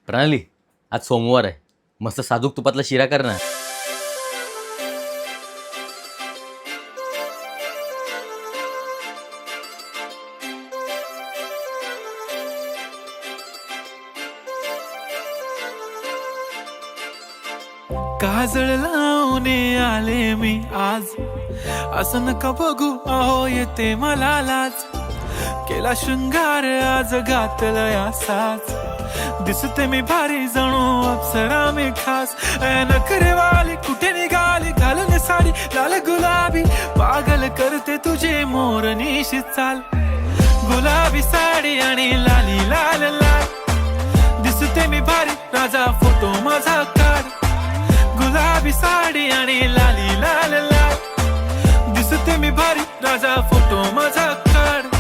प्रणाली, आज सोमवार आहे. मस्त साजूक तुपातला शिरा कर ना. काजळ लावणे आले मी आज, असं नका बघू अहो येते मला लाज. केला शृंगार आज घातलाय असाच, दिसते मी भारी जणू अप्सरा मी खास. नखरेवाली कुठे निघाली घालून साडी लाल गुलाबी, पागल करते तुझे मोरनीशी चाल. गुलाबी साडी आणि लाली लाल लाल, दिसते मी भारी राजा फोटो माझा काढ. गुलाबी साडी आणि लाली लाल लाल, दिसते मी भारी राजा फोटो माझा काढ.